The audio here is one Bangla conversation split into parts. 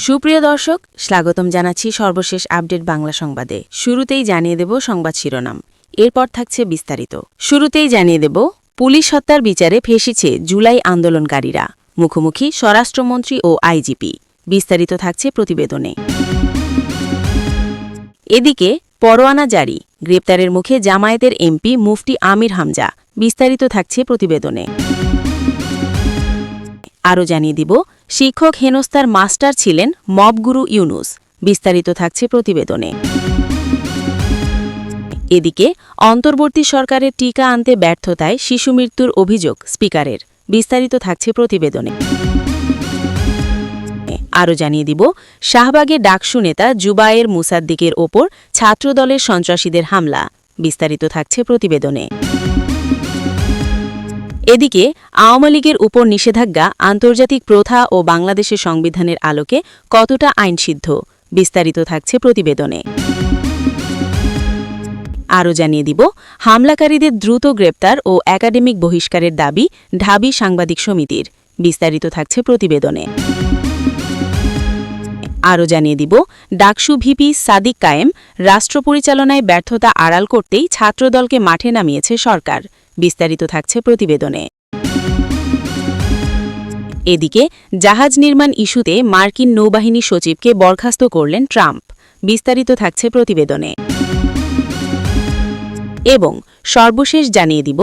সুপ্রিয় দর্শক, স্বাগতম জানাচ্ছি সর্বশেষ আপডেট বাংলা সংবাদে। শুরুতেই জানিয়ে দেব সংবাদ শিরোনাম, এরপর থাকছে বিস্তারিত। শুরুতেই জানিয়ে দেব পুলিশ হত্যার বিচারে ফেঁসেছে জুলাই আন্দোলনকারীরা, মুখোমুখি স্বরাষ্ট্রমন্ত্রী ও আইজিপি। বিস্তারিত থাকছে প্রতিবেদনে। এদিকে পরোয়ানা জারি, গ্রেপ্তারের মুখে জামায়াতের এমপি মুফতি আমির হামজা। বিস্তারিত থাকছে প্রতিবেদনে। আরও জানিয়ে দিব শিক্ষক হেনস্থার মাস্টার ছিলেন মবগুরু ইউনুস। বিস্তারিত থাকছে প্রতিবেদনে। এদিকে অন্তর্বর্তী সরকারের টিকা আনতে ব্যর্থতায় শিশু মৃত্যুর অভিযোগ স্পিকারের। বিস্তারিত থাকছে প্রতিবেদনে। আরও জানিয়ে দিব শাহবাগে ডাকসু নেতা জুবায়ের মুসাদ্দিকের ওপর ছাত্রদলের সন্ত্রাসীদের হামলা। বিস্তারিত থাকছে প্রতিবেদনে। এদিকে আওয়ামী লীগের উপর নিষেধাজ্ঞা আন্তর্জাতিক প্রথা ও বাংলাদেশের সংবিধানের আলোকে কতটা আইনসিদ্ধ। বিস্তারিত থাকছে প্রতিবেদনে। আরও জানিয়ে দিব হামলাকারীদের দ্রুত গ্রেপ্তার ও একাডেমিক বহিষ্কারের দাবি ঢাবি সাংবাদিক সমিতির। বিস্তারিত থাকছে প্রতিবেদনে। আরও জানিয়ে দিব ডাকসু ভিপি সাদিক কায়েম, রাষ্ট্র পরিচালনায় ব্যর্থতা আড়াল করতেই ছাত্রদলকে মাঠে নামিয়েছে সরকার। বিস্তারিত থাকছে প্রতিবেদনে। এদিকে জাহাজ নির্মাণ ইস্যুতে মার্কিন নৌবাহিনী সচিবকে বরখাস্ত করলেন ট্রাম্প। বিস্তারিত থাকছে প্রতিবেদনে। এবং সর্বশেষ জানিয়ে দিব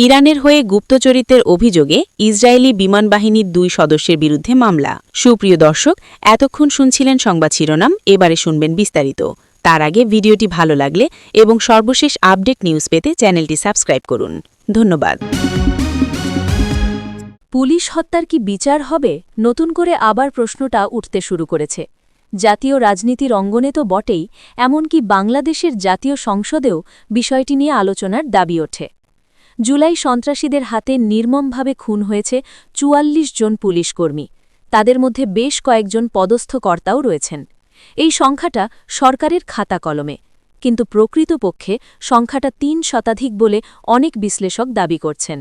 ইরানের হয়ে গুপ্তচরিত্রের অভিযোগে ইসরায়েলি বিমান বাহিনীর 2 সদস্যের বিরুদ্ধে মামলা। সুপ্রিয় দর্শক, এতক্ষণ শুনছিলেন সংবাদ শিরোনাম, এবারে শুনবেন বিস্তারিত। তার আগে ভিডিওটি ভালো লাগলে এবং সর্বশেষ আপডেট নিউজ পেতে চ্যানেলটি সাবস্ক্রাইব করুন। ধন্যবাদ। পুলিশ হত্যার কি বিচার হবে? নতুন করে আবার প্রশ্নটা উঠতে শুরু করেছে। জাতীয় রাজনীতির অঙ্গনে তো বটেই, এমনকি বাংলাদেশের জাতীয় সংসদেও বিষয়টি নিয়ে আলোচনার দাবি ওঠে। জুলাই সন্ত্রাসীদের হাতে নির্মমভাবে খুন হয়েছে 44 জন পুলিশকর্মী, তাদের মধ্যে বেশ কয়েকজন পদস্থ কর্তাও রয়েছেন। এই সংখ্যাটা সরকারের খাতা কলমে, কিন্তু প্রকৃতপক্ষে সংখ্যাটা 3 শতাধিক বলে অনেক বিশ্লেষক দাবি করছেন।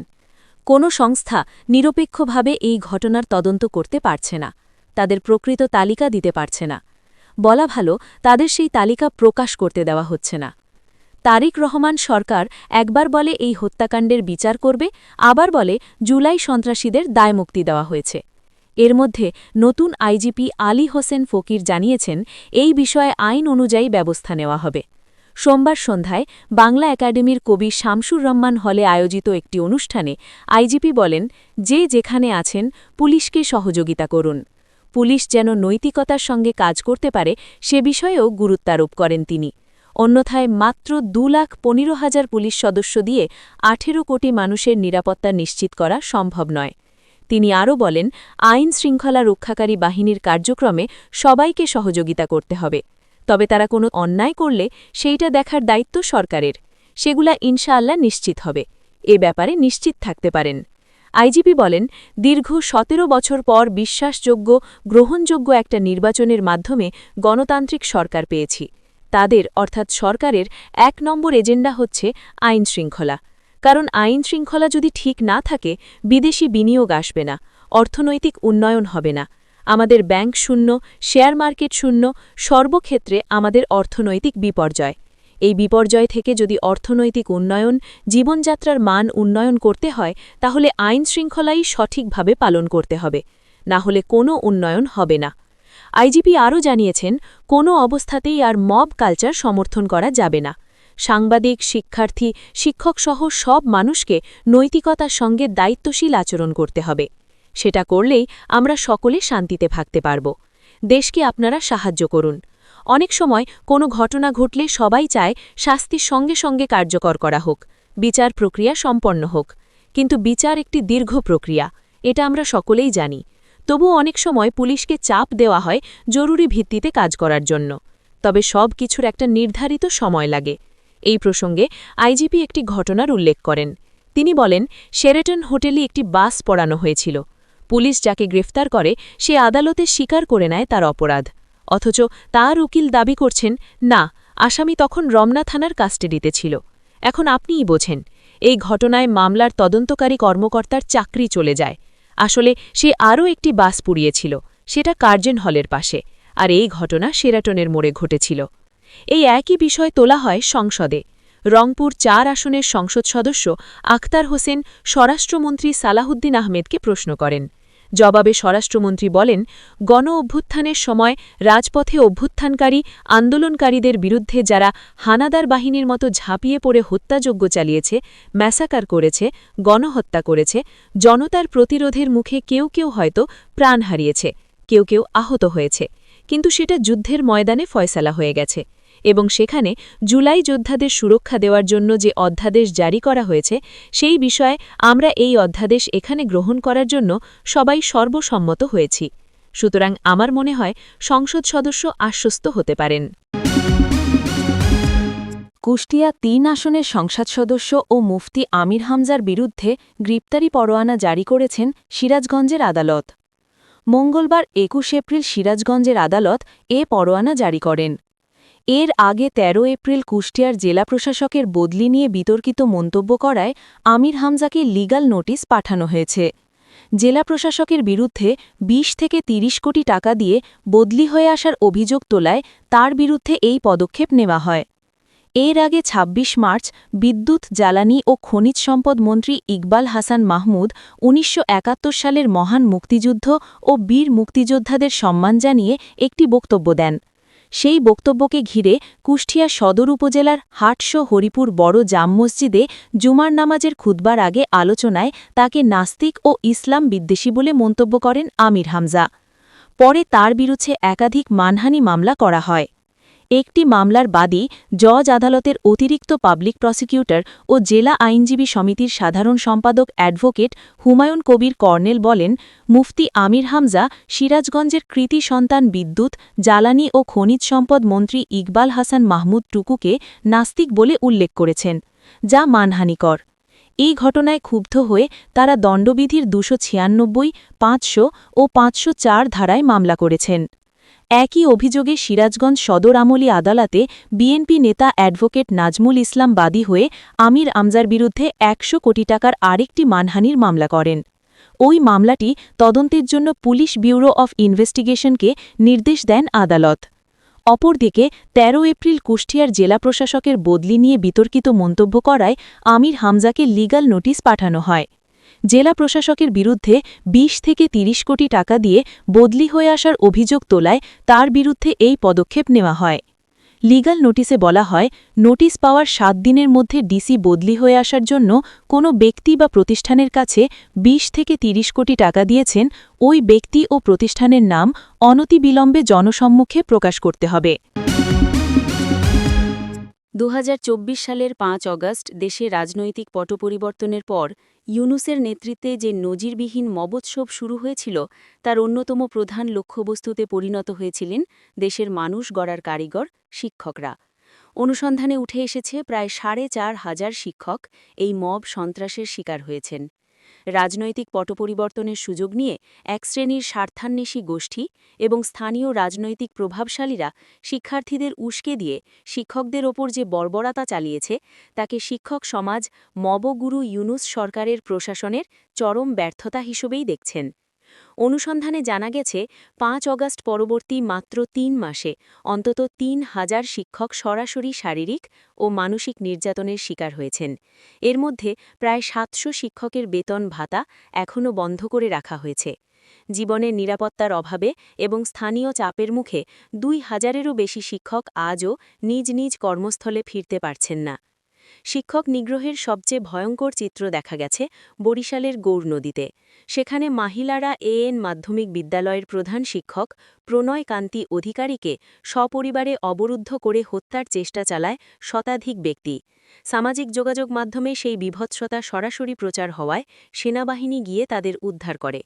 কোনো সংস্থা নিরপেক্ষভাবে এই ঘটনার তদন্ত করতে পারছে না, তাদের প্রকৃত তালিকা দিতে পারছে না। বলা ভালো, তাদের সেই তালিকা প্রকাশ করতে দেওয়া হচ্ছে না। তারেক রহমান সরকার একবার বলে এই হত্যাকাণ্ডের বিচার করবে, আবার বলে জুলাই সন্ত্রাসীদের দায়মুক্তি দেওয়া হয়েছে। এর মধ্যে নতুন আইজিপি আলী হোসেন ফকির জানিয়েছেন এই বিষয়ে আইন অনুযায়ী ব্যবস্থা নেওয়া হবে। সোমবার সন্ধ্যায় বাংলা একাডেমির কবি শামসুর রহমান হলে আয়োজিত একটি অনুষ্ঠানে আইজিপি বলেন, যে যেখানে আছেন পুলিশকে সহযোগিতা করুন। পুলিশ যেন নৈতিকতার সঙ্গে কাজ করতে পারে সে বিষয়েও গুরুত্বারোপ করেন তিনি। অন্যথায় মাত্র 2,15,000 পুলিশ সদস্য দিয়ে 18 কোটি মানুষের নিরাপত্তা নিশ্চিত করা সম্ভব নয়। তিনি আরও বলেন, আইন শৃঙ্খলা রক্ষাকারী বাহিনীর কার্যক্রমে সবাইকে সহযোগিতা করতে হবে, তবে তারা কোনো অন্যায় করলে সেইটা দেখার দায়িত্ব সরকারের। সেগুলা ইনশাআল্লাহ নিশ্চিত হবে, এ ব্যাপারে নিশ্চিত থাকতে পারেন। আইজিপি বলেন, দীর্ঘ 17 বছর পর বিশ্বাসযোগ্য, গ্রহণযোগ্য একটা নির্বাচনের মাধ্যমে গণতান্ত্রিক সরকার পেয়েছি। তাদের অর্থাৎ সরকারের 1 নম্বর এজেন্ডা হচ্ছে আইন শৃঙ্খলা। কারণ আইন শৃঙ্খলা যদি ঠিক না থাকে, বিদেশি বিনিয়োগ আসবে না, অর্থনৈতিক উন্নয়ন হবে না। আমাদের ব্যাংক শূন্য, শেয়ার মার্কেট শূন্য, সর্বক্ষেত্রে আমাদের অর্থনৈতিক বিপর্যয়। এই বিপর্যয় থেকে যদি অর্থনৈতিক উন্নয়ন, জীবনযাত্রার মান উন্নয়ন করতে হয়, তাহলে আইন শৃঙ্খলাই সঠিকভাবে পালন করতে হবে, না হলে কোনো উন্নয়ন হবে না। আইজিপি আরও জানিয়েছেন, কোনো অবস্থাতেই আর মব কালচার সমর্থন করা যাবে না। সাংবাদিক, শিক্ষার্থী, শিক্ষকসহ সব মানুষকে নৈতিকতার সঙ্গে দায়িত্বশীল আচরণ করতে হবে। সেটা করলেই আমরা সকলে শান্তিতে থাকতে পারব। দেশকে আপনারা সাহায্য করুন। অনেক সময় কোনো ঘটনা ঘটলে সবাই চায় শাস্তির সঙ্গে সঙ্গে কার্যকর করা হোক, বিচার প্রক্রিয়া সম্পন্ন হোক। কিন্তু বিচার একটি দীর্ঘ প্রক্রিয়া, এটা আমরা সকলেই জানি। তবুও অনেক সময় পুলিশকে চাপ দেওয়া হয় জরুরি ভিত্তিতে কাজ করার জন্য, তবে সব কিছুর একটা নির্ধারিত সময় লাগে। এই প্রসঙ্গে আইজিপি একটি ঘটনার উল্লেখ করেন। তিনি বলেন, শেরাটন হোটেলে একটি বাস পোড়ানো হয়েছিল। পুলিশ যাকে গ্রেফতার করে সে আদালতে স্বীকার করে নেয় তার অপরাধ, অথচ তার উকিল দাবি করছেন, না, আসামি তখন রমনা থানার কাস্টাডিতে ছিল। এখন আপনিই বোঝেন, এই ঘটনায় মামলার তদন্তকারী কর্মকর্তার চাকরি চলে যায়। আসলে সে আরও একটি বাস পুড়িয়েছিল, সেটা কার্জন হলের পাশে, আর এই ঘটনা শেরাটনের মোড়ে ঘটেছিল। এই একই বিষয় তোলা হয় সংসদে। রংপুর ৪ আসনের সংসদ সদস্য আখতার হোসেন স্বরাষ্ট্রমন্ত্রী সালাহুদ্দিন আহমেদকে প্রশ্ন করেন। জবাবে স্বরাষ্ট্রমন্ত্রী বলেন, গণ অভ্যুত্থানের সময় রাজপথে অভ্যুত্থানকারী আন্দোলনকারীদের বিরুদ্ধে যারা হানাদার বাহিনীর মতো ঝাঁপিয়ে পড়ে হত্যাযজ্ঞ চালিয়েছে, ম্যাসাকার করেছে, গণহত্যা করেছে, জনতার প্রতিরোধের মুখে কেউ কেউ হয়তো প্রাণ হারিয়েছে, কেউ কেউ আহত হয়েছে, কিন্তু সেটা যুদ্ধের ময়দানে ফয়সালা হয়ে গেছে এবং সেখানে জুলাই যোদ্ধাদের সুরক্ষা দেওয়ার জন্য যে অধ্যাদেশ জারি করা হয়েছে সেই বিষয়ে আমরা এই অধ্যাদেশ এখানে গ্রহণ করার জন্য সবাই সর্বসম্মত হয়েছি। সুতরাং আমার মনে হয় সংসদ সদস্য আশ্বস্ত হতে পারেন। কুষ্টিয়া ৩ আসনের সংসদ সদস্য ও মুফতি আমির হামজার বিরুদ্ধে গ্রেপ্তারি পরোয়ানা জারি করেছেন সিরাজগঞ্জের আদালত। মঙ্গলবার ২১ এপ্রিল সিরাজগঞ্জের আদালত এ পরোয়ানা জারি করেন। এর আগে ১৩ এপ্রিল কুষ্টিয়ার জেলা প্রশাসকের বদলি নিয়ে বিতর্কিত মন্তব্য করায় আমির হামজাকে লিগ্যাল নোটিশ পাঠানো হয়েছে। জেলা প্রশাসকের বিরুদ্ধে ২০ থেকে ৩০ কোটি টাকা দিয়ে বদলি হয়ে আসার অভিযোগ তোলায় তার বিরুদ্ধে এই পদক্ষেপ নেওয়া হয়। এর আগে ২৬ মার্চ বিদ্যুৎ, জ্বালানি ও খনিজ সম্পদ মন্ত্রী ইকবাল হাসান মাহমুদ ১৯৭১ সালের মহান মুক্তিযুদ্ধ ও বীর মুক্তিযোদ্ধাদের সম্মান জানিয়ে একটি বক্তব্য দেন। সেই বক্তব্যকে ঘিরে কুষ্টিয়া সদর উপজেলার হাটশো হরিপুর বড় জাম মসজিদে জুমার নামাজের খুতবার আগে আলোচনায় তাকে নাস্তিক ও ইসলাম বিদ্বেষী বলে মন্তব্য করেন আমির হামজা। পরে তার বিরুদ্ধে একাধিক মানহানি মামলা করা হয়। একটি মামলার বাদী জজ আদালতের অতিরিক্ত পাবলিক প্রসিকিউটর ও জেলা আইনজীবী সমিতির সাধারণ সম্পাদক অ্যাডভোকেট হুমায়ুন কবির কর্নেল বলেন, মুফতি আমির হামজা সিরাজগঞ্জের কৃতি সন্তান বিদ্যুৎ, জ্বালানি ও খনিজ সম্পদ মন্ত্রী ইকবাল হাসান মাহমুদ টুকুকে নাস্তিক বলে উল্লেখ করেছেন, যা মানহানিকর। এই ঘটনায় ক্ষুব্ধ হয়ে তারা দণ্ডবিধির ২৯৬, ৫০০ ও ৫০৪ ধারায় মামলা করেছেন। একই অভিযোগে সিরাজগঞ্জ সদর আমলি আদালতে বিএনপি নেতা অ্যাডভোকেট নাজমুল ইসলাম বাদী হয়ে আমির হামজার বিরুদ্ধে ১০০ কোটি টাকার আরেকটি মানহানির মামলা করেন। ওই মামলাটি তদন্তের জন্য পুলিশ ব্যুরো অফ ইনভেস্টিগেশনকে নির্দেশ দেন আদালত। অপরদিকে ১৩ এপ্রিল কুষ্টিয়ার জেলা প্রশাসকের বদলি নিয়ে বিতর্কিত মন্তব্য করায় আমির হামজাকে লিগ্যাল নোটিশ পাঠানো হয়। জেলা প্রশাসকের বিরুদ্ধে ২০ থেকে ৩০ কোটি টাকা দিয়ে বদলি হয়ে আসার অভিযোগ তোলায় তার বিরুদ্ধে এই পদক্ষেপ নেওয়া হয়। লিগ্যাল নোটিশে বলা হয়, নোটিশ পাওয়ার ৭ দিনের মধ্যে ডিসি বদলি হয়ে আসার জন্য কোনো ব্যক্তি বা প্রতিষ্ঠানের কাছে ২০ থেকে ৩০ কোটি টাকা দিয়েছেন, ওই ব্যক্তি ও প্রতিষ্ঠানের নাম অনতিবিলম্বে জনসম্মুখে প্রকাশ করতে হবে। ২০২৪ সালের ৫ অগাস্ট দেশে রাজনৈতিক পট পরিবর্তনের পর ইউনূসের নেতৃত্বে যে নজিরবিহীন মবোৎসব শুরু হয়েছিল তার অন্যতম প্রধান লক্ষ্যবস্তুতে পরিণত হয়েছিলেন দেশের মানুষ গড়ার কারিগর, শিক্ষকরা। অনুসন্ধানে উঠে এসেছে প্রায় ৪,৫০০ শিক্ষক এই মব সন্ত্রাসের শিকার হয়েছেন। রাজনৈতিক পট পরিবর্তনের সুযোগ নিয়ে এক শ্রেণীর স্বার্থান্বেষী গোষ্ঠী এবং স্থানীয় রাজনৈতিক প্রভাবশালীরা শিক্ষার্থীদের উস্কে দিয়ে শিক্ষকদের ওপর যে বর্বরতা চালিয়েছে তাকে শিক্ষক সমাজ মবগুরু ইউনূস সরকারের প্রশাসনের চরম ব্যর্থতা হিসেবেই দেখছেন। অনুসন্ধানে জানা গেছে ৫ অগাস্ট পরবর্তী মাত্র ৩ মাসে অন্তত ৩,০০০ শিক্ষক সরাসরি শারীরিক ও মানসিক নির্যাতনের শিকার হয়েছেন। এর মধ্যে প্রায় ৭০০ শিক্ষকের বেতন ভাতা এখনও বন্ধ করে রাখা হয়েছে। জীবনের নিরাপত্তার অভাবে এবং স্থানীয় চাপের মুখে ২,০০০-এরও বেশি শিক্ষক আজও নিজ নিজ কর্মস্থলে ফিরতে পারছেন না। শিক্ষক নিগ্রহের সবচেয়ে ভয়ঙ্কর চিত্র দেখা গেছে বরিশালের গৌর নদীতে। সেখানে মহিলারা এএন মাধ্যমিক বিদ্যালয়ের প্রধান শিক্ষক প্রণয় কান্তি অধিকারীকে সপরিবারে অবরুদ্ধ করে হত্যার চেষ্টা চালায় শতাধিক ব্যক্তি। সামাজিক যোগাযোগ মাধ্যমে সেই বিভৎসতা সরাসরি প্রচার হওয়ায় সেনাবাহিনী গিয়ে তাদের উদ্ধার করে।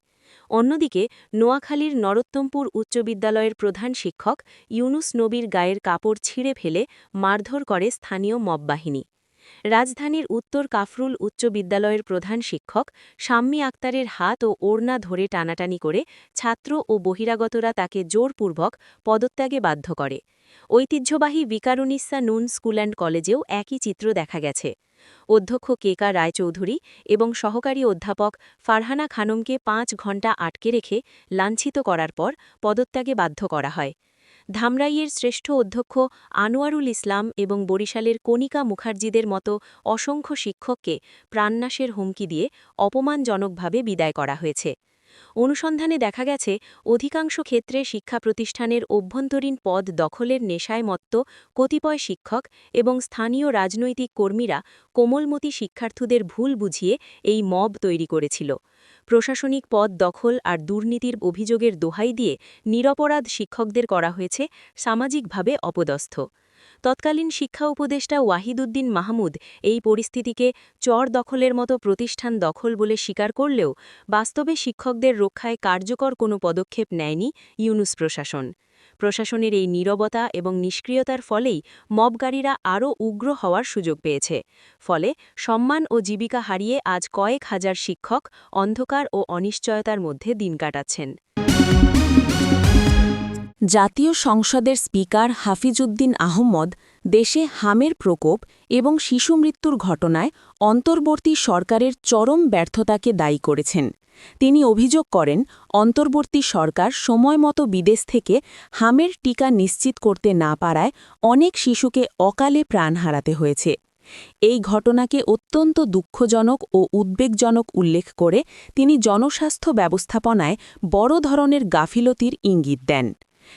অন্যদিকে নোয়াখালীর নরোত্তমপুর উচ্চ বিদ্যালয়ের প্রধান শিক্ষক ইউনূস নবীর গায়ের কাপড় ছিঁড়ে ফেলে মারধর করে স্থানীয় মব বাহিনী। রাজধানীর উত্তর কাফরুল উচ্চ বিদ্যালয়ের প্রধান শিক্ষক শাম্মী আক্তারের হাত ও ওড়না ধরে টানাটানি করে ছাত্র ও বহিরাগতরা তাকে জোরপূর্বক পদত্যাগে বাধ্য করে। ঐতিহ্যবাহী বিকারুনিসা নুন স্কুল অ্যান্ড কলেজেও একই চিত্র দেখা গেছে। অধ্যক্ষ কেকা রায়চৌধুরী এবং সহকারী অধ্যাপক ফারহানা খানমকে ৫ ঘণ্টা আটকে রেখে লাঞ্ছিত করার পর পদত্যাগে বাধ্য করা হয়। ধামরাইয়ের শ্রেষ্ঠ অধ্যক্ষ আনোয়ারুল ইসলাম এবং বরিশালের কণিকা মুখার্জিদের মতো অসংখ্য শিক্ষককে প্রাণনাশের হুমকি দিয়ে অপমানজনকভাবে বিদায় করা হয়েছে। অনুসন্ধানে দেখা গেছে, অধিকাংশ ক্ষেত্রে শিক্ষা প্রতিষ্ঠানের অভ্যন্তরীণ পদ দখলের নেশায় মত্ত কতিপয় শিক্ষক এবং স্থানীয় রাজনৈতিক কর্মীরা কোমলমতি শিক্ষার্থীদের ভুল বুঝিয়ে এই মব তৈরি করেছিল। প্রশাসনিক পদ দখল আর দুর্নীতির অভিযোগের দোহাই দিয়ে নিরপরাধ শিক্ষকদের করা হয়েছে সামাজিকভাবে অপদস্থ। তৎকালীন শিক্ষা উপদেষ্টা ওয়াহিদুদ্দিন মাহমুদ এই পরিস্থিতিকে চর দখলের মতো প্রতিষ্ঠান দখল বলে স্বীকার করলেও বাস্তবে শিক্ষকদের রক্ষায় কার্যকর কোনো পদক্ষেপ নেয়নি ইউনূস প্রশাসন। প্রশাসনের এই নীরবতা এবং নিষ্ক্রিয়তার ফলেই মবগাড়িরা আরও উগ্র হওয়ার সুযোগ পেয়েছে। ফলে সম্মান ও জীবিকা হারিয়ে আজ কয়েক হাজার শিক্ষক অন্ধকার ও অনিশ্চয়তার মধ্যে দিন কাটাচ্ছেন। জাতীয় সংসদের স্পিকার হাফিজউদ্দিন আহমদ দেশে হামের প্রকোপ এবং শিশু মৃত্যুর ঘটনায় অন্তর্বর্তী সরকারের চরম ব্যর্থতাকে দায়ী করেছেন। তিনি অভিযোগ করেন, অন্তর্বর্তী সরকার সময়মতো বিদেশ থেকে হামের টিকা নিশ্চিত করতে না পারায় অনেক শিশুকে অকালে প্রাণ হারাতে হয়েছে। এই ঘটনাকে অত্যন্ত দুঃখজনক ও উদ্বেগজনক উল্লেখ করে তিনি জনস্বাস্থ্য ব্যবস্থাপনায় বড় ধরনের গাফিলতির ইঙ্গিত দেন।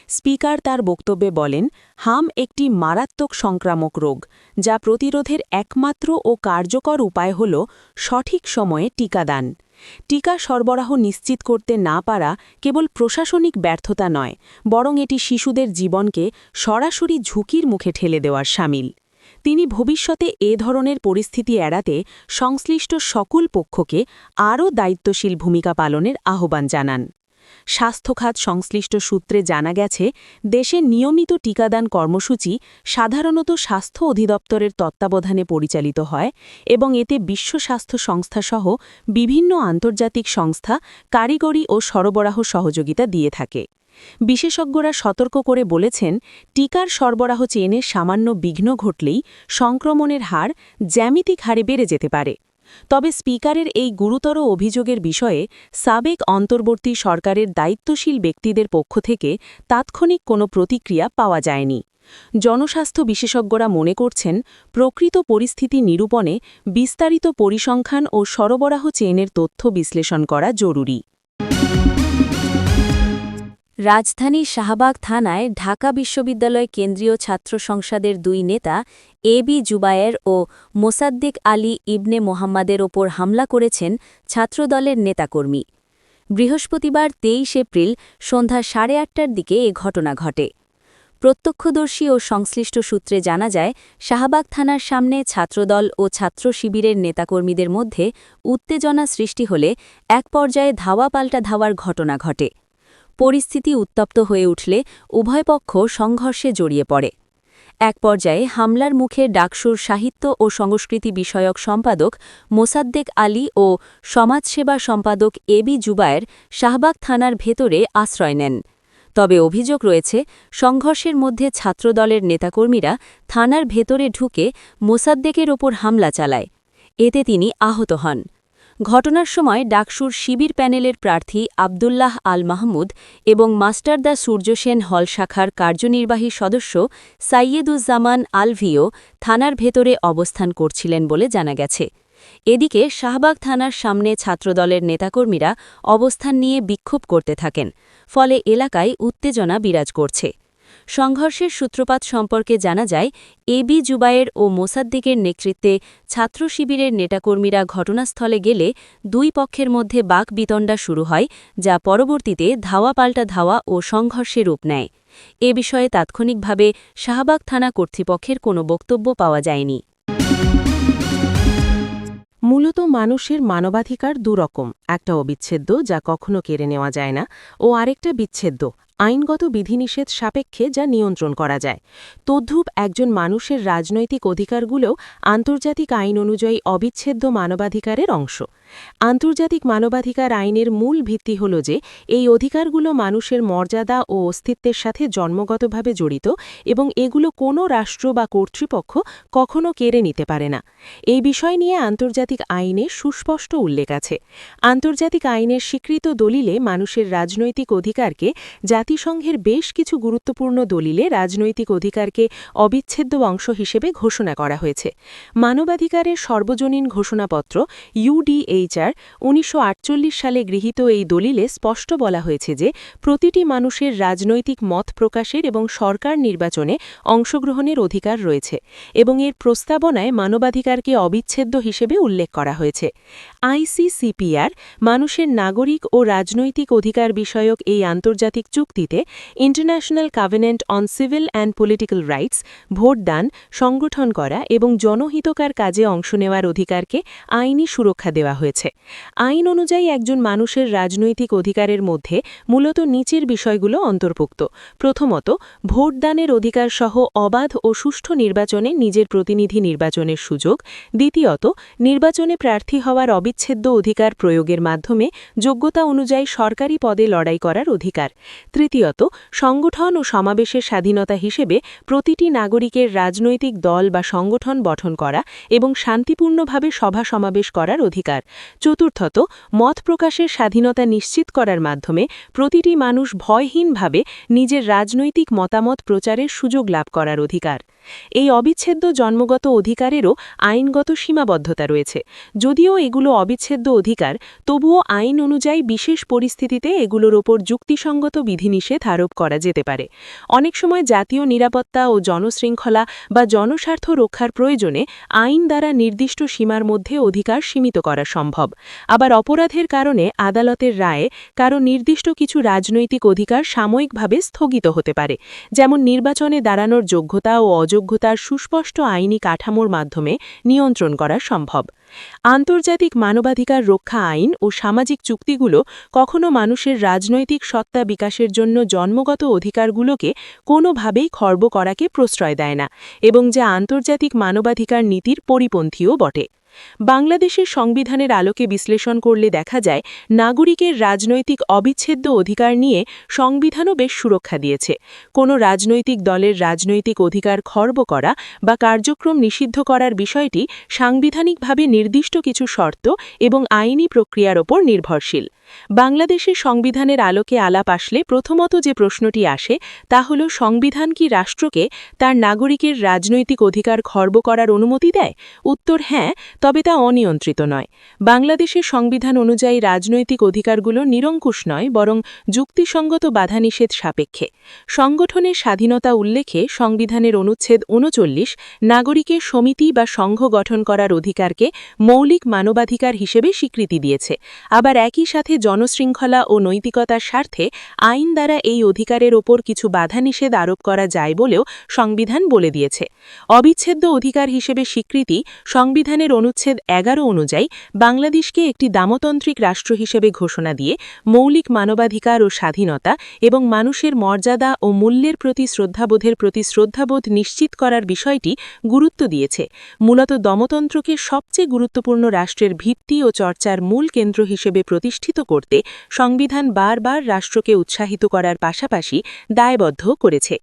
স্পিকার তার বক্তব্যে বলেন, হাম একটি মারাত্মক সংক্রামক রোগ, যা প্রতিরোধের একমাত্র ও কার্যকর উপায় হল সঠিক সময়ে টিকাদান। টিকা সরবরাহ নিশ্চিত করতে না পারা কেবল প্রশাসনিক ব্যর্থতা নয়, বরং এটি শিশুদের জীবনকে সরাসরি ঝুঁকির মুখে ঠেলে দেওয়ার শামিল। তিনি ভবিষ্যতে এ ধরনের পরিস্থিতি এড়াতে সংশ্লিষ্ট সকল পক্ষকে আরও দায়িত্বশীল ভূমিকা পালনের আহ্বান জানান। স্বাস্থ্যখাত সংশ্লিষ্ট সূত্রে জানা গেছে, দেশে নিয়মিত টিকাদান কর্মসূচি সাধারণত স্বাস্থ্য অধিদপ্তরের তত্ত্বাবধানে পরিচালিত হয় এবং এতে বিশ্ব স্বাস্থ্য সংস্থাসহ বিভিন্ন আন্তর্জাতিক সংস্থা কারিগরি ও সরবরাহ সহযোগিতা দিয়ে থাকে। বিশেষজ্ঞরা সতর্ক করে বলেছেন, টিকার সরবরাহ চেইনে সামান্য বিঘ্ন ঘটলেই সংক্রমণের হার জ্যামিতিক হারে বেড়ে যেতে পারে। তবে স্পিকারের এই গুরুতর অভিযোগের বিষয়ে সাবেক অন্তর্বর্তী সরকারের দায়িত্বশীল ব্যক্তিদের পক্ষ থেকে তাৎক্ষণিক কোনো প্রতিক্রিয়া পাওয়া যায়নি। জনস্বাস্থ্য বিশেষজ্ঞরা মনে করছেন, প্রকৃত পরিস্থিতি নিরূপণে বিস্তারিত পরিসংখ্যান ও সরবরাহ চেইনের তথ্য বিশ্লেষণ করা জরুরি। রাজধানীর শাহবাগ থানায় ঢাকা বিশ্ববিদ্যালয় কেন্দ্রীয় ছাত্র সংসদের দুই নেতা এবি জুবায়ের ও মোসাদ্দেক আলী ইবনে মোহাম্মদের ওপর হামলা করেছেন ছাত্রদলের নেতাকর্মী। বৃহস্পতিবার ২৩ এপ্রিল সন্ধ্যা ৮:৩০টার দিকে এ ঘটনা ঘটে। প্রত্যক্ষদর্শী ও সংশ্লিষ্ট সূত্রে জানা যায়, শাহবাগ থানার সামনে ছাত্রদল ও ছাত্র শিবিরের নেতাকর্মীদের মধ্যে উত্তেজনা সৃষ্টি হলে এক পর্যায়ে ধাওয়া পাল্টা ধাওয়ার ঘটনা ঘটে। পরিস্থিতি উত্তপ্ত হয়ে উঠলে উভয় পক্ষ সংঘর্ষে জড়িয়ে পড়ে। এক পর্যায়ে হামলার মুখে ডাকসুর সাহিত্য ও সংস্কৃতি বিষয়ক সম্পাদক মোসাদ্দেক আলী ও সমাজসেবা সম্পাদক এবি জুবায়ের শাহবাগ থানার ভেতরে আশ্রয় নেন। তবে অভিযোগ রয়েছে, সংঘর্ষের মধ্যে ছাত্রদলের নেতাকর্মীরা থানার ভেতরে ঢুকে মোসাদ্দেকের ওপর হামলা চালায়। এতে তিনি আহত হন। ঘটনার সময় ডাকসুর শিবির প্যানেলের প্রার্থী আবদুল্লাহ আল মাহমুদ এবং মাস্টারদা সূর্যসেন হল শাখার কার্যনির্বাহী সদস্য সাইয়েদুজ্জামান আলভিও থানার ভেতরে অবস্থান করছিলেন বলে জানা গেছে। এদিকে শাহবাগ থানার সামনে ছাত্রদলের নেতাকর্মীরা অবস্থান নিয়ে বিক্ষোভ করতে থাকেন, ফলে এলাকায় উত্তেজনা বিরাজ করছে। সংঘর্ষের সূত্রপাত সম্পর্কে জানা যায়, এবি জুবায়ের ও মোসাদ্দেকের নেতৃত্বে ছাত্র শিবিরের নেতাকর্মীরা ঘটনাস্থলে গেলে দুই পক্ষের মধ্যে বাকবিতণ্ডা শুরু হয়, যা পরবর্তীতে ধাওয়া পাল্টা ধাওয়া ও সংঘর্ষে রূপ নেয়। এ বিষয়ে তাৎক্ষণিকভাবে শাহবাগ থানা কর্তৃপক্ষের কোনো বক্তব্য পাওয়া যায়নি। মূলত মানুষের মানবাধিকার দুরকম, একটা অবিচ্ছেদ্য যা কখনো কেড়ে নেওয়া যায় না, ও আরেকটা বিচ্ছেদ্য, আইনগত বিধিনিষেধ সাপেক্ষে যা নিয়ন্ত্রণ করা যায়। তদ্রূপ একজন মানুষের রাজনৈতিক অধিকারগুলোও আন্তর্জাতিক আইন অনুযায়ী অবিচ্ছেদ্য মানবাধিকারের অংশ। আন্তর্জাতিক মানবাধিকার আইনের মূল ভিত্তি হল যে এই অধিকারগুলো মানুষের মর্যাদা ও অস্তিত্বের সাথে জন্মগতভাবে জড়িত এবং এগুলো কোনো রাষ্ট্র বা কর্তৃপক্ষ কখনো কেড়ে নিতে পারে না। এই বিষয় নিয়ে আন্তর্জাতিক আইনে সুস্পষ্ট উল্লেখ আছে। আন্তর্জাতিক আইনের স্বীকৃত দলিলে মানুষের রাজনৈতিক অধিকারকে জাতীয় জাতিসংঘের বেশ কিছু গুরুত্বপূর্ণ দলিলে রাজনৈতিক অধিকারকে অবিচ্ছেদ্য অংশ হিসেবে ঘোষণা করা হয়েছে। মানবাধিকারের সর্বজনীন ঘোষণাপত্র UDHR 1948 সালে গৃহীত এই দলিলে স্পষ্ট বলা হয়েছে যে প্রতিটি মানুষের রাজনৈতিক মত প্রকাশের এবং সরকার নির্বাচনে অংশগ্রহণের অধিকার রয়েছে এবং এর প্রস্তাবনায় মানবাধিকারকে অবিচ্ছেদ্য হিসেবে উল্লেখ করা হয়েছে। ICCPR মানুষের নাগরিক ও রাজনৈতিক অধিকার বিষয়ক এই আন্তর্জাতিক চুক্তিতে international covenant on civil and political rights, ভোটদান, সংগঠন করা এবং জনহিতকার কাজে অংশ নেওয়ার অধিকারকে আইনি সুরক্ষা দেওয়া হয়েছে। আইন অনুযায়ী একজন মানুষের রাজনৈতিক অধিকারের মধ্যে মূলত নিচের বিষয়গুলো অন্তর্ভুক্ত। প্রথমত, ভোটদানের অধিকার সহ অবাধ ও সুষ্ঠু নির্বাচনে নিজের প্রতিনিধি নির্বাচনের সুযোগ। দ্বিতীয়ত, নির্বাচনে প্রার্থী হওয়ার অবিচ্ছেদ্য অধিকার প্রয়োগের মাধ্যমে যোগ্যতা অনুযায়ী সরকারি পদে লড়াই করার অধিকার। তৃতীয়ত, সংগঠন ও সমাবেশের স্বাধীনতা হিসেবে প্রতিটি নাগরিকের রাজনৈতিক দল বা সংগঠন গঠন করা এবং শান্তিপূর্ণভাবে সভা সমাবেশ করার অধিকার। চতুর্থত, মত প্রকাশের স্বাধীনতা নিশ্চিত করার মাধ্যমে প্রতিটি মানুষ ভয়হীনভাবে নিজের রাজনৈতিক মতামত প্রচারের সুযোগ লাভ করার অধিকার। এই অবিচ্ছেদ্য জন্মগত অধিকারেরও আইনগত সীমাবদ্ধতা রয়েছে। যদিও এগুলো অবিচ্ছেদ্য অধিকার, তবুও আইন অনুযায়ী বিশেষ পরিস্থিতিতে এগুলোর ওপর যুক্তিসঙ্গত বিধিনিষেধ আরোপ করা যেতে পারে। অনেক সময় জাতীয় নিরাপত্তা ও জনশৃঙ্খলা বা জনস্বার্থ রক্ষার প্রয়োজনে আইন দ্বারা নির্দিষ্ট সীমার মধ্যে অধিকার সীমিত করা সম্ভব। আবার অপরাধের কারণে আদালতের রায়ে কারো নির্দিষ্ট কিছু রাজনৈতিক অধিকার সাময়িকভাবে স্থগিত হতে পারে, যেমন নির্বাচনে দাঁড়ানোর যোগ্যতা ও অযোগ্যতার সুস্পষ্ট আইনি কাঠামোর মাধ্যমে নিয়ন্ত্রণ করা সম্ভব। আন্তর্জাতিক মানবাধিকার রক্ষা আইন ও সামাজিক চুক্তিগুলো কখনো মানুষের রাজনৈতিক সত্তা বিকাশের জন্য জন্মগত অধিকারগুলোকে কোনোভাবেই খর্ব করাকে প্রশ্রয় দেয় না এবং যা আন্তর্জাতিক মানবাধিকার নীতির পরিপন্থীও বটে। বাংলাদেশের সংবিধানের আলোকে বিশ্লেষণ করলে দেখা যায়, নাগরিকের রাজনৈতিক অবিচ্ছেদ্য অধিকার নিয়ে সংবিধানও বেশ সুরক্ষা দিয়েছে। কোনো রাজনৈতিক দলের রাজনৈতিক অধিকার খর্ব করা বা কার্যক্রম নিষিদ্ধ করার বিষয়টি সাংবিধানিকভাবে নির্দিষ্ট কিছু শর্ত এবং আইনি প্রক্রিয়ার ওপর নির্ভরশীল। বাংলাদেশের সংবিধানের আলোকে আলাপ আসলে প্রথমত যে প্রশ্নটি আসে তা হল, সংবিধান কি রাষ্ট্রকে তার নাগরিকের রাজনৈতিক অধিকার খর্ব করার অনুমতি দেয়? উত্তর হ্যাঁ, তবে তা অনিয়ন্ত্রিত নয়। বাংলাদেশের সংবিধান অনুযায়ী রাজনৈতিক অধিকারগুলো নিরঙ্কুশ নয়, বরং যুক্তিসঙ্গত বাধানিষেধ সাপেক্ষে। সংগঠনের স্বাধীনতা উল্লেখে সংবিধানের অনুচ্ছেদ ৩৯ নাগরিকের সমিতি বা সংঘ গঠন করার অধিকারকে মৌলিক মানবাধিকার হিসেবে স্বীকৃতি দিয়েছে। আবার একই সাথে জনশৃঙ্খলা ও নৈতিকতার স্বার্থে আইন দ্বারা এই অধিকারের ওপর কিছু বাধানিষেধ আরোপ করা যায় বলেও সংবিধান বলে দিয়েছে। অবিচ্ছেদ্য অধিকার হিসেবে স্বীকৃতি সংবিধানের অনুচ্ছেদ ১১ অনুযায়ী বাংলাদেশকে একটি দামতান্ত্রিক রাষ্ট্র হিসেবে ঘোষণা দিয়ে মৌলিক মানবাধিকার ও স্বাধীনতা এবং মানুষের মর্যাদা ও মূল্যের প্রতি শ্রদ্ধাবোধের প্রতি শ্রদ্ধাবোধ নিশ্চিত করার বিষয়টি গুরুত্ব দিয়েছে। মূলত দমতন্ত্রকে সবচেয়ে গুরুত্বপূর্ণ রাষ্ট্রের ভিত্তি ও চর্চার মূল কেন্দ্র হিসেবে প্রতিষ্ঠিত করতে সংবিধান বারবার রাষ্ট্রকে উৎসাহিত করার পাশাপাশি দায়বদ্ধ করেছে।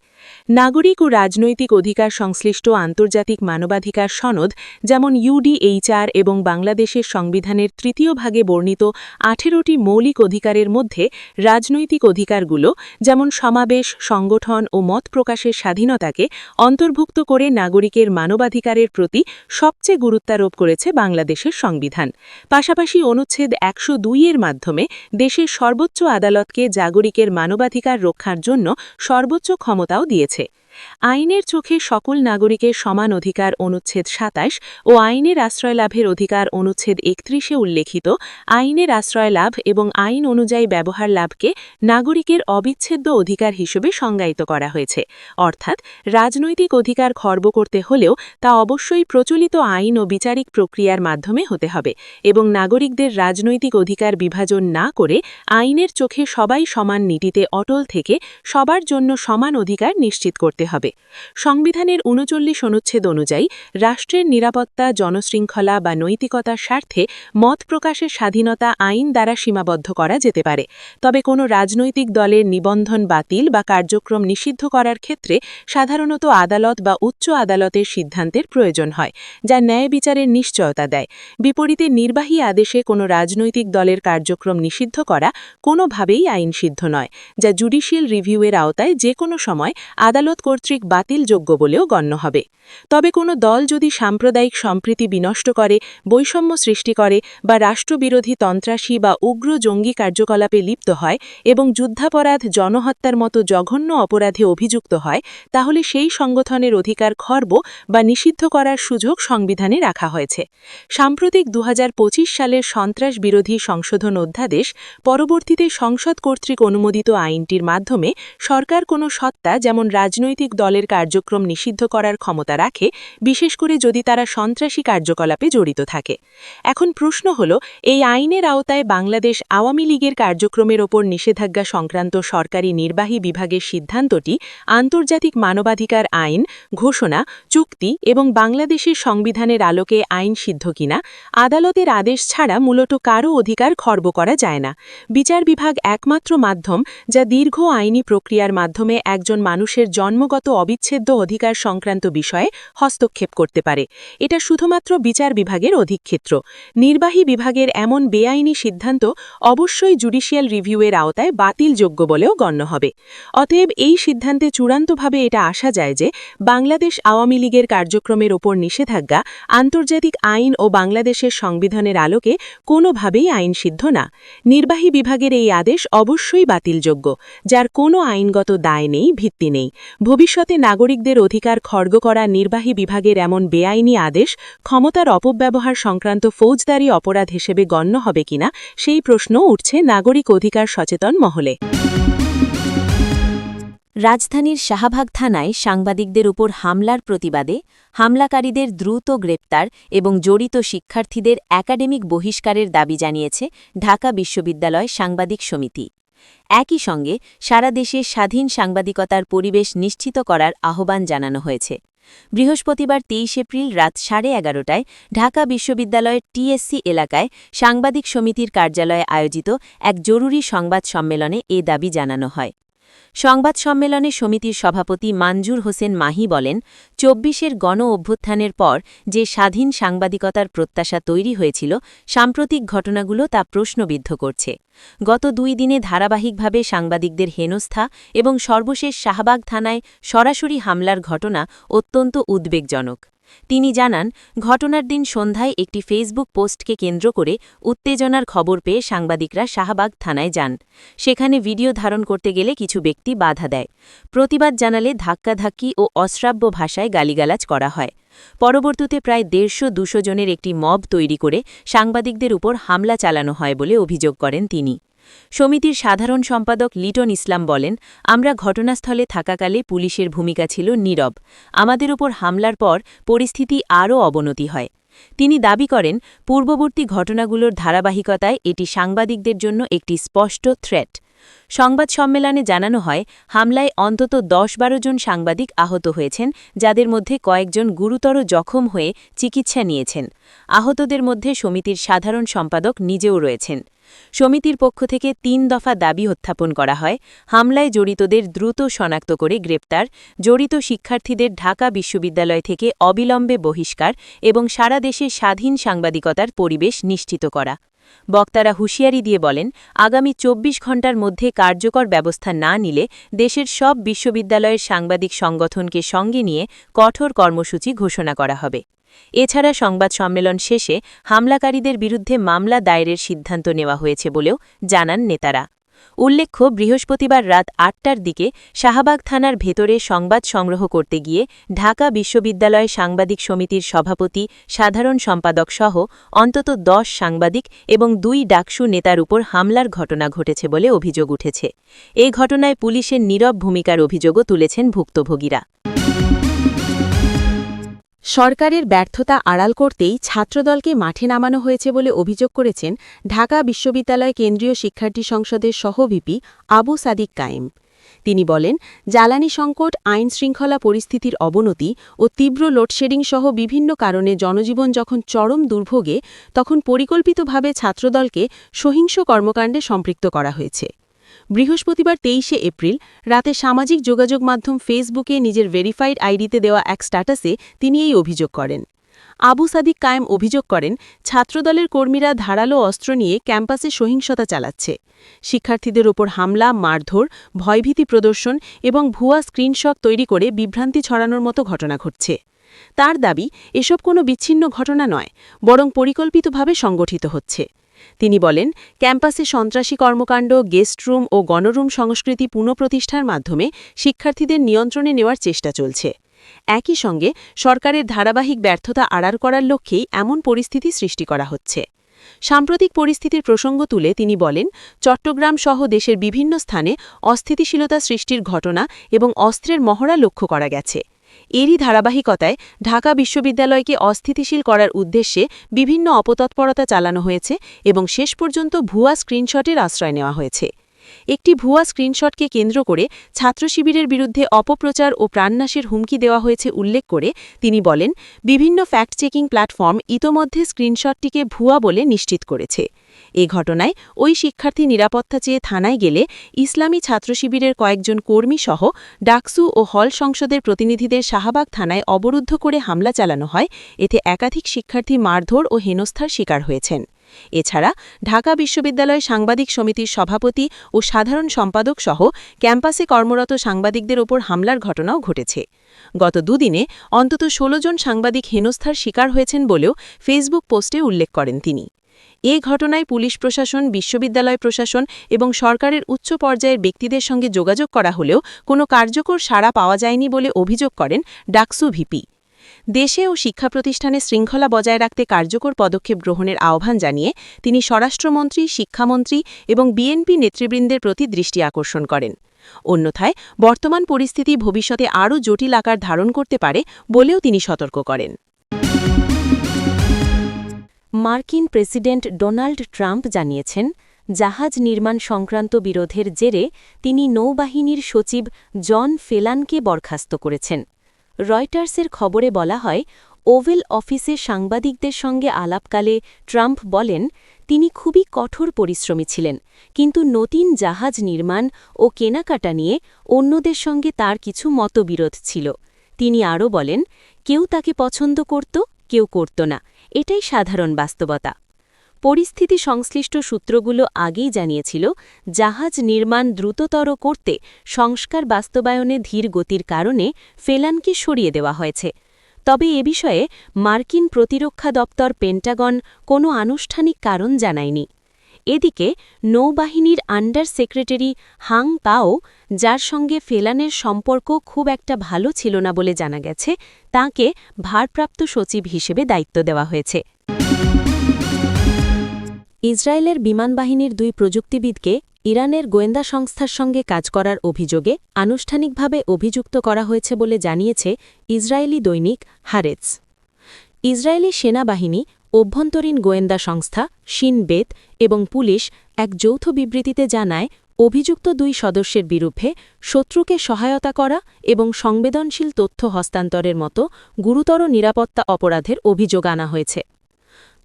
নাগরিক ও রাজনৈতিক অধিকার সংশ্লিষ্ট আন্তর্জাতিক মানবাধিকার সনদ, যেমন UDHR এবং বাংলাদেশের সংবিধানের তৃতীয় ভাগে বর্ণিত 18টি মৌলিক অধিকারের মধ্যে রাজনৈতিক অধিকারগুলো, যেমন সমাবেশ, সংগঠন ও মত প্রকাশের স্বাধীনতাকে অন্তর্ভুক্ত করে নাগরিকের মানবাধিকারের প্রতি সবচেয়ে গুরুত্বারোপ করেছে বাংলাদেশের সংবিধান। পাশাপাশি অনুচ্ছেদ ১০২-এর মাধ্যমে দেশের সর্বোচ্চ আদালতকে নাগরিকের মানবাধিকার রক্ষার জন্য সর্বোচ্চ ক্ষমতাও দিয়েছে। আইনের চোখে সকল নাগরিকের সমান অধিকার অনুচ্ছেদ ২৭ ও আইনের আশ্রয় লাভের অধিকার অনুচ্ছেদ ৩১-এ উল্লেখিত আইনের আশ্রয় লাভ এবং আইন অনুযায়ী ব্যবহার লাভকে নাগরিকের অবিচ্ছেদ্য অধিকার হিসেবে সংজ্ঞায়িত করা হয়েছে। অর্থাৎ রাজনৈতিক অধিকার খর্ব করতে হলেও তা অবশ্যই প্রচলিত আইন ও বিচারিক প্রক্রিয়ার মাধ্যমে হতে হবে এবং নাগরিকদের রাজনৈতিক অধিকার বিভাজন না করে আইনের চোখে সবাই সমান নীতিতে অটল থেকে সবার জন্য সমান অধিকার নিশ্চিত করতে হবে। সংবিধানের ৩৯ অনুচ্ছেদ অনুযায়ী রাষ্ট্রের নিরাপত্তা, জনশৃঙ্খলা বা নৈতিকতার স্বার্থে মত প্রকাশের স্বাধীনতা আইন দ্বারা সীমাবদ্ধ করা যেতে পারে। তবে কোনো রাজনৈতিক দলের নিবন্ধন বাতিল বা কার্যক্রম নিষিদ্ধ করার ক্ষেত্রে সাধারণত আদালত বা উচ্চ আদালতের সিদ্ধান্তের প্রয়োজন হয়, যা ন্যায় বিচারের নিশ্চয়তা দেয়। বিপরীতে নির্বাহী আদেশে কোনো রাজনৈতিক দলের কার্যক্রম নিষিদ্ধ করা কোনোভাবেই আইনসিদ্ধ নয়, যা জুডিশিয়াল রিভিউয়ের আওতায় যে কোনো সময় আদালত কর্তৃক বাতিলযোগ্য বলেও গণ্য হবে। তবে কোনো দল যদি সাম্প্রদায়িক সম্প্রীতি বিনষ্ট করে, বৈষম্য সৃষ্টি করে বা রাষ্ট্রবিরোধী সন্ত্রাসী বা উগ্র জঙ্গি কার্যকলাপে লিপ্ত হয় এবং যুদ্ধাপরাধ, জনহত্যার মতো জঘন্য অপরাধে অভিযুক্ত হয়, তাহলে সেই সংগঠনের অধিকার খর্ব বা নিষিদ্ধ করার সুযোগ সংবিধানে রাখা হয়েছে। সাম্প্রতিক ২০২৫ সালের সন্ত্রাস বিরোধী সংশোধন অধ্যাদেশ পরবর্তীতে সংসদ কর্তৃক অনুমোদিত আইনটির মাধ্যমে সরকার কোনো সত্তা, যেমন রাজনৈতিক দলের কার্যক্রম নিষিদ্ধ করার ক্ষমতা রাখে, বিশেষ করে যদি তারা সন্ত্রাসী কার্যকলাপে জড়িত থাকে। এখন প্রশ্ন হল, এই আইনের আওতায় বাংলাদেশ আওয়ামী লীগের কার্যক্রমের ওপর নিষেধাজ্ঞা সংক্রান্ত সরকারি নির্বাহী বিভাগের সিদ্ধান্তটি আন্তর্জাতিক মানবাধিকার আইন, ঘোষণা, চুক্তি এবং বাংলাদেশের সংবিধানের আলোকে আইনসিদ্ধ কিনা। আদালতের আদেশ ছাড়া মূলত কারও অধিকার খর্ব করা যায় না। বিচার বিভাগ একমাত্র মাধ্যম যা দীর্ঘ আইনি প্রক্রিয়ার মাধ্যমে একজন মানুষের জন্মগত অবিচ্ছেদ্য অধিকার সংক্রান্ত বিষয়ে হস্তক্ষেপ করতে পারে। এটা শুধুমাত্র বিচার বিভাগের অধিক্ষেত্র। নির্বাহী বিভাগের এমন বেআইনি সিদ্ধান্ত অবশ্যই জুডিশিয়াল রিভিউয়ের আওতায় বাতিলযোগ্য বলেও গণ্য হবে। অতএব এই সিদ্ধান্তে চূড়ান্তভাবে এটা আসা যায় যে বাংলাদেশ আওয়ামী লীগের কার্যক্রমের ওপর নিষেধাজ্ঞা আন্তর্জাতিক আইন ও বাংলাদেশের সংবিধানের আলোকে কোনোভাবেই আইনসিদ্ধ না। নির্বাহী বিভাগের এই আদেশ অবশ্যই বাতিলযোগ্য, যার কোনো আইনগত দায় নেই, ভিত্তি নেই। ভবিষ্যতে নাগরিকদের অধিকার খর্ব করা নির্বাহী বিভাগের এমন বেআইনি আদেশ ক্ষমতার অপব্যবহার সংক্রান্ত ফৌজদারি অপরাধ হিসেবে গণ্য হবে কিনা সেই প্রশ্ন উঠছে নাগরিক অধিকার সচেতন মহলে। রাজধানীর শাহবাগ থানায় সাংবাদিকদের উপর হামলার প্রতিবাদে হামলাকারীদের দ্রুত গ্রেপ্তার এবং জড়িত শিক্ষার্থীদের একাডেমিক বহিষ্কারের দাবি জানিয়েছে ঢাকা বিশ্ববিদ্যালয় সাংবাদিক সমিতি। একই সঙ্গে সারা দেশে স্বাধীন সাংবাদিকতার পরিবেশ নিশ্চিত করার আহ্বান জানানো হয়েছে। বৃহস্পতিবার ২৩ এপ্রিল রাত 11:30টায় ঢাকা বিশ্ববিদ্যালয়ের টিএসসি এলাকায় সাংবাদিক সমিতির কার্যালয়ে আয়োজিত এক জরুরি সংবাদ সম্মেলনে এ দাবি জানানো হয়। সংবাদ সম্মেলনে সমিতির সভাপতি মানজুর হোসেন মাহি বলেন, ২৪-এর গণ অভ্যুত্থানের পর যে স্বাধীন সাংবাদিকতার প্রত্যাশা তৈরি হয়েছিল, সাম্প্রতিক ঘটনাগুলো তা প্রশ্নবিদ্ধ করছে। গত ২ দিনে ধারাবাহিকভাবে সাংবাদিকদের হেনস্থা এবং সর্বশেষ শাহবাগ থানায় সরাসরি হামলার ঘটনা অত্যন্ত উদ্বেগজনক। তিনি জানান, ঘটনার দিন সন্ধ্যায় একটি ফেসবুক পোস্টকে কেন্দ্র করে উত্তেজনার খবর পেয়ে সাংবাদিকরা শাহবাগ থানায় যান। সেখানে ভিডিও ধারণ করতে গেলে কিছু ব্যক্তি বাধা দেয়। প্রতিবাদ জানালে ধাক্কাধাক্কি ও অশ্রাব্য ভাষায় গালিগালাজ করা হয়। পরবর্তীতে প্রায় ১৫০-২০০ জনের একটি মব তৈরি করে সাংবাদিকদের উপর হামলা চালানো হয় বলে অভিযোগ করেন তিনি। সমিতির সাধারণ সম্পাদক লিটন ইসলাম বলেন, আমরা ঘটনাস্থলে থাকাকালে পুলিশের ভূমিকা ছিল নীরব। আমাদের উপর হামলার পর পরিস্থিতি আরও অবনতি হয়। তিনি দাবি করেন, পূর্ববর্তী ঘটনাগুলোর ধারাবাহিকতায় এটি সাংবাদিকদের জন্য একটি স্পষ্ট থ্রেট। সংবাদ সম্মেলনে জানানো হয়, হামলায় অন্তত ১০-১২ জন সাংবাদিক আহত হয়েছেন, যাদের মধ্যে কয়েকজন গুরুতর জখম হয়ে চিকিৎসা নিয়েছেন। আহতদের মধ্যে সমিতির সাধারণ সম্পাদক নিজেও রয়েছেন। সমিতির পক্ষ থেকে ৩ দফা দাবি উত্থাপন করা হয়। হামলায় জড়িতদের দ্রুত শনাক্ত করে গ্রেপ্তার, জড়িত শিক্ষার্থীদের ঢাকা বিশ্ববিদ্যালয় থেকে অবিলম্বে বহিষ্কার এবং সারা দেশে স্বাধীন সাংবাদিকতার পরিবেশ নিশ্চিত করা। বক্তারা হুঁশিয়ারি দিয়ে বলেন, আগামী ২৪ ঘণ্টার মধ্যে কার্যকর ব্যবস্থা না নিলে দেশের সব বিশ্ববিদ্যালয়ের সাংবাদিক সংগঠনকে সঙ্গে নিয়ে কঠোর কর্মসূচি ঘোষণা করা হবে। এছাড়া সংবাদ সম্মেলন শেষে হামলাকারীদের বিরুদ্ধে মামলা দায়েরের সিদ্ধান্ত নেওয়া হয়েছে বলেও জানান নেতারা। উল্লেখ্য, বৃহস্পতিবার রাত ৮টার দিকে শাহবাগ থানার ভেতরে সংবাদ সংগ্রহ করতে গিয়ে ঢাকা বিশ্ববিদ্যালয় সাংবাদিক সমিতির সভাপতি, সাধারণ সম্পাদক সহ অন্তত ১০ সাংবাদিক এবং ২ ডাকসু নেতার উপর হামলার ঘটনা ঘটেছে বলে অভিযোগ উঠেছে। এ ঘটনায় পুলিশের নীরব ভূমিকার অভিযোগও তুলেছেন ভুক্তভোগীরা। সরকারের ব্যর্থতা আড়াল করতেই ছাত্রদলকে মাঠে নামানো হয়েছে বলে অভিযোগ করেছেন ঢাকা বিশ্ববিদ্যালয় কেন্দ্রীয় শিক্ষার্থী সংসদের সহভিপি আবু সাদিক কায়েম। তিনি বলেন, জ্বালানি সংকট, আইনশৃঙ্খলা পরিস্থিতির অবনতি ও তীব্র লোডশেডিং সহ বিভিন্ন কারণে জনজীবন যখন চরম দুর্ভোগে, তখন পরিকল্পিতভাবে ছাত্রদলকে সহিংস কর্মকাণ্ডে সম্পৃক্ত করা হয়েছে। বৃহস্পতিবার ২৩শে এপ্রিল রাতে সামাজিক যোগাযোগ মাধ্যম ফেসবুকে নিজের ভেরিফাইড আইডিতে দেওয়া এক স্ট্যাটাসে তিনি এই অভিযোগ করেন। আবু সাদিক কায়েম অভিযোগ করেন, ছাত্রদলের কর্মীরা ধারালো অস্ত্র নিয়ে ক্যাম্পাসে সহিংসতা চালাচ্ছে। শিক্ষার্থীদের ওপর হামলা, মারধর, ভয়ভীতি প্রদর্শন এবং ভুয়া স্ক্রিনশট তৈরি করে বিভ্রান্তি ছড়ানোর মতো ঘটনা ঘটছে। তার দাবি, এসব কোনো বিচ্ছিন্ন ঘটনা নয়, বরং পরিকল্পিতভাবে সংগঠিত হচ্ছে। তিনি বলেন, ক্যাম্পাসে সন্ত্রাসী কর্মকাণ্ড, গেস্ট রুম ও গণরুম সংস্কৃতি পুনঃপ্রতিষ্ঠার মাধ্যমে শিক্ষার্থীদের নিয়ন্ত্রণে নেওয়ার চেষ্টা চলছে। একই সঙ্গে সরকারের ধারাবাহিক ব্যর্থতা আড়াল করার লক্ষ্যেই এমন পরিস্থিতি সৃষ্টি করা হচ্ছে। সাম্প্রতিক পরিস্থিতির প্রসঙ্গ তুলে তিনি বলেন, চট্টগ্রাম সহ দেশের বিভিন্ন স্থানে অস্থিতিশীলতা সৃষ্টির ঘটনা এবং অস্ত্রের মহড়া লক্ষ্য করা গেছে। এরই ধারাবাহিকতায় ঢাকা বিশ্ববিদ্যালয়কে অস্থিতিশীল করার উদ্দেশ্যে বিভিন্ন অপতৎপরতা চালানো হয়েছে এবং শেষ পর্যন্ত ভুয়া স্ক্রিনশটের আশ্রয় নেওয়া হয়েছে। একটি ভুয়া স্ক্রিনশটকে কেন্দ্র করে ছাত্রশিবিরের বিরুদ্ধে অপপ্রচার ও প্রাণনাশের হুমকি দেওয়া হয়েছে উল্লেখ করে তিনি বলেন, বিভিন্ন ফ্যাক্ট চেকিং প্ল্যাটফর্ম ইতোমধ্যে স্ক্রিনশটটিকে ভুয়া বলে নিশ্চিত করেছে। এ ঘটনায় ওই শিক্ষার্থী নিরাপত্তা চেয়ে থানায় গেলে ইসলামী ছাত্রশিবিরের কয়েকজন কর্মীসহ ডাকসু ও হল সংসদের প্রতিনিধিদের শাহবাগ থানায় অবরুদ্ধ করে হামলা চালানো হয়। এতে একাধিক শিক্ষার্থী মারধর ও হেনস্থার শিকার হয়েছেন। এছাড়া ঢাকা বিশ্ববিদ্যালয় সাংবাদিক সমিতির সভাপতি ও সাধারণ সম্পাদক সহ ক্যাম্পাসে কর্মরত সাংবাদিকদের ওপর হামলার ঘটনাও ঘটেছে। গত দুদিনে অন্তত ১৬ জন সাংবাদিক হেনস্থার শিকার হয়েছেন বলেও ফেসবুক পোস্টে উল্লেখ করেন তিনি। এ ঘটনায় পুলিশ প্রশাসন, বিশ্ববিদ্যালয় প্রশাসন এবং সরকারের উচ্চ পর্যায়ের ব্যক্তিদের সঙ্গে যোগাযোগ করা হলেও কোনো কার্যকর সাড়া পাওয়া যায়নি বলে অভিযোগ করেন ডাকসু ভিপি। দেশে ও শিক্ষা প্রতিষ্ঠানে শৃঙ্খলা বজায় রাখতে কার্যকর পদক্ষেপ গ্রহণের আহ্বান জানিয়ে তিনি স্বরাষ্ট্রমন্ত্রী, শিক্ষামন্ত্রী এবং বিএনপি নেতৃবৃন্দের প্রতি দৃষ্টি আকর্ষণ করেন। অন্যথায় বর্তমান পরিস্থিতি ভবিষ্যতে আরও জটিল আকার ধারণ করতে পারে বলেও তিনি সতর্ক করেন। মার্কিন প্রেসিডেন্ট ডোনাল্ড ট্রাম্প জানিয়েছেন, জাহাজ নির্মাণ সংক্রান্ত বিরোধের জেরে তিনি নৌবাহিনীর সচিব জন ফেলানকে বরখাস্ত করেছেন। রয়টার্সের খবরে বলা হয়, ওভেল অফিসে সাংবাদিকদের সঙ্গে আলাপকালে ট্রাম্প বলেন, তিনি খুবই কঠোর পরিশ্রমী ছিলেন, কিন্তু নতুন জাহাজ নির্মাণ ও কেনাকাটা নিয়ে অন্যদের সঙ্গে তার কিছু মতবিরোধ ছিল। তিনি আরও বলেন, কেউ তাকে পছন্দ করত, কেউ করত না, এটাই সাধারণ বাস্তবতা। পরিস্থিতি সংশ্লিষ্ট সূত্রগুলো আগেই জানিয়েছিল, জাহাজ নির্মাণ দ্রুততর করতে সংস্কার বাস্তবায়নে ধীর গতির কারণে ফেলানকে সরিয়ে দেওয়া হয়েছে। তবে এ বিষয়ে মার্কিন প্রতিরক্ষা দপ্তর পেন্টাগন কোনো আনুষ্ঠানিক কারণ জানায়নি। এদিকে নৌবাহিনীর আন্ডার সেক্রেটারি হাং পাও, যার সঙ্গে ফেলানের সম্পর্ক খুব একটা ভালো ছিল না বলে জানা গেছে, তাঁকে ভারপ্রাপ্ত সচিব হিসেবে দায়িত্ব দেওয়া হয়েছে। ইসরায়েলের বিমানবাহিনীর ২ প্রযুক্তিবিদকে ইরানের গোয়েন্দা সংস্থার সঙ্গে কাজ করার অভিযোগে আনুষ্ঠানিকভাবে অভিযুক্ত করা হয়েছে বলে জানিয়েছে ইসরায়েলি দৈনিক হারেটস। ইসরায়েলি সেনাবাহিনী, অভ্যন্তরীণ গোয়েন্দা সংস্থা শিন বেত এবং পুলিশ এক যৌথ বিবৃতিতে জানায়, অভিযুক্ত ২ সদস্যের বিরুদ্ধে শত্রুকে সহায়তা করা এবং সংবেদনশীল তথ্য হস্তান্তরের মতো গুরুতর নিরাপত্তা অপরাধের অভিযোগ আনা হয়েছে।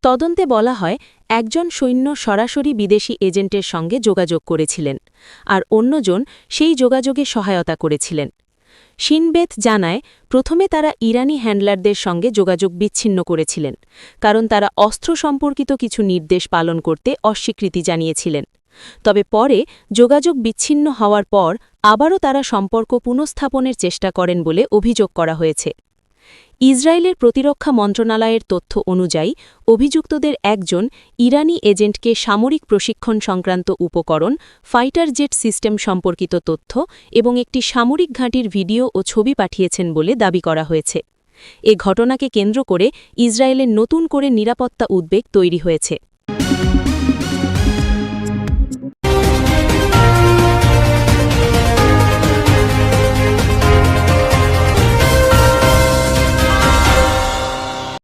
তদন্তে বলা হয়, একজন সৈন্য সরাসরি বিদেশি এজেন্টের সঙ্গে যোগাযোগ করেছিলেন, আর অন্যজন সেই যোগাযোগে সহায়তা করেছিলেন। শিনবেত জানায়, প্রথমে তারা ইরানি হ্যান্ডলারদের সঙ্গে যোগাযোগ বিচ্ছিন্ন করেছিলেন, কারণ তারা অস্ত্র সম্পর্কিত কিছু নির্দেশ পালন করতে অস্বীকৃতি জানিয়েছিলেন। তবে পরে যোগাযোগ বিচ্ছিন্ন হওয়ার পর আবারও তারা সম্পর্ক পুনঃস্থাপনের চেষ্টা করেন বলে অভিযোগ করা হয়েছে। ইসরায়েলের প্রতিরক্ষা মন্ত্রণালয়ের তথ্য অনুযায়ী অভিযুক্তদের একজন ইরানি এজেন্টকে সামরিক প্রশিক্ষণ সংক্রান্ত উপকরণ, ফাইটার জেট সিস্টেম সম্পর্কিত তথ্য এবং একটি সামরিক ঘাঁটির ভিডিও ও ছবি পাঠিয়েছেন বলে দাবি করা হয়েছে। এ ঘটনাকে কেন্দ্র করে ইসরায়েলের নতুন করে নিরাপত্তা উদ্বেগ তৈরি হয়েছে।